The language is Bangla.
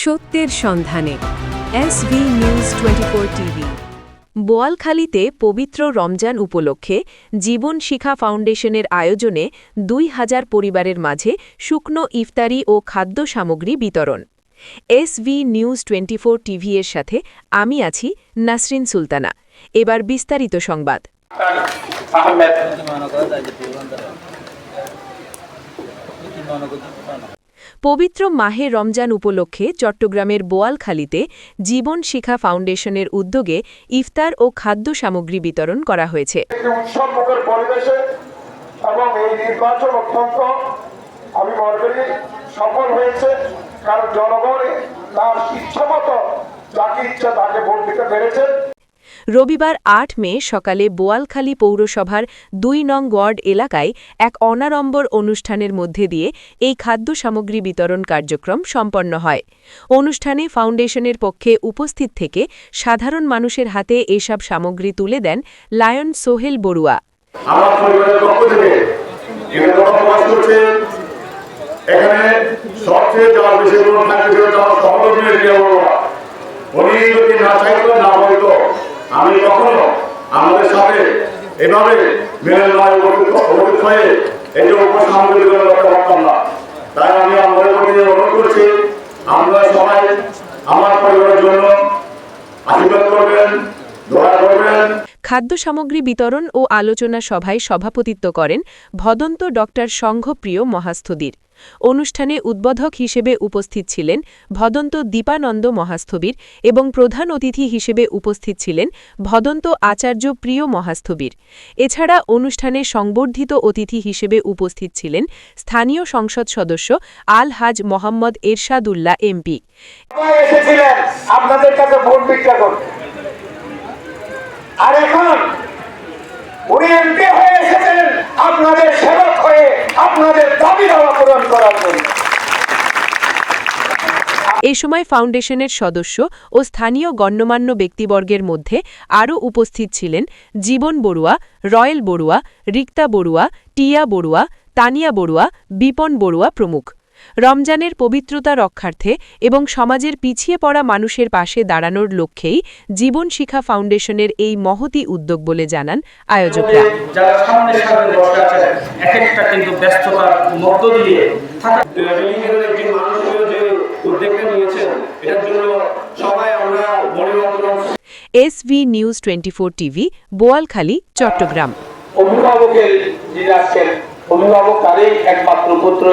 সত্যের সন্ধানে এসভি নিউজ 24 টিভি। বোয়ালখালীতে পবিত্র রমজান উপলক্ষে জীবন শিখা ফাউন্ডেশনের আয়োজনে ২,০০০ পরিবারের মাঝে শুকনো ইফতারি ও খাদ্য সামগ্রী বিতরণ। এসভি নিউজ 24 টিভি এর সাথে আমি আছি নাসরিন সুলতানা। এবার বিস্তারিত সংবাদ। পবিত্র মাহে রমজান উপলক্ষে চট্টগ্রামের বোয়ালখালীতে জীবন শিখা ফাউন্ডেশনের উদ্যোগে ইফতার ও খাদ্য সামগ্রী বিতরণ করা হয়েছে। সফল হয়েছে, কারণ জনগণ তার ইচ্ছামতো যাকে ইচ্ছা তাকে ভোট দিতে পেরেছে। রবিবার ৮ মে সকালে বোয়ালখালী পৌরসভার ২ নং ওয়ার্ড এলাকায় এক অনাড়ম্বর অনুষ্ঠানের মধ্যে দিয়ে এই খাদ্য সামগ্রী বিতরণ কার্যক্রম সম্পন্ন হয়। অনুষ্ঠানে ফাউন্ডেশনের পক্ষে উপস্থিত থেকে সাধারণ মানুষের হাতে এসব সামগ্রী তুলে দেন লায়ন সোহেল বড়ুয়া। এখানে সবচেয়ে যাওয়ার বেশি উনি যদি না চাইতো না বলতো আমি কখনো আমাদের সাথে এভাবে মেনে হয়ে এই যে উপসামগ্রী করতে পারতাম না। তাই আমি আমাদের প্রতি অনুরোধ করছি, আমরা সবাই আমার পরিবারের জন্য আশীর্বাদ করবেন, দোয়া করবেন। খাদ্য সামগ্রী বিতরণ ও আলোচনা সভায় সভাপতিত্ব করেন ভদন্ত ডক্টর সংঘপ্রিয় মহাস্থবির। অনুষ্ঠানে উদ্বোধক হিসেবে উপস্থিত ছিলেন ভদন্ত দীপানন্দ মহাস্থবির এবং প্রধান অতিথি হিসেবে উপস্থিত ছিলেন ভদন্ত আচার্য প্রিয় মহাস্থবির। এছাড়া অনুষ্ঠানে সংবর্ধিত অতিথি হিসেবে উপস্থিত ছিলেন স্থানীয় সংসদ সদস্য আল হাজ মোহাম্মদ এরশাদুল্লাহ এমপি। আর এখন উনি এমপি হয়ে এসেছেন আপনাদের সেবক হয়ে, আপনাদের দাবি দাওয়া পূরণ করার জন্য। এ সময় ফাউন্ডেশনের সদস্য ও স্থানীয় গণ্যমান্য ব্যক্তিবর্গের মধ্যে আরও উপস্থিত ছিলেন জীবন বড়ুয়া, রয়েল বড়ুয়া, রিক্তা বড়ুয়া, টিয়া বড়ুয়া, তানিয়া বড়ুয়া, বিপন বড়ুয়া প্রমুখ। রমজানের পবিত্রতা রক্ষার্থে এবং সমাজের পিছিয়ে পড়া মানুষের পাশে দাঁড়ানোর লক্ষ্যেই জীবন শিখা ফাউন্ডেশনের এই মহতি উদ্যোগ বলে জানান আয়োজকরা। যারা সামনে বসে আছেন, একটা কিন্তু ব্যস্ততার মধ্য দিয়ে SV news 24 TV, Boalkhali, Chittagong. অভিভাবক তারই একমাত্র পুত্র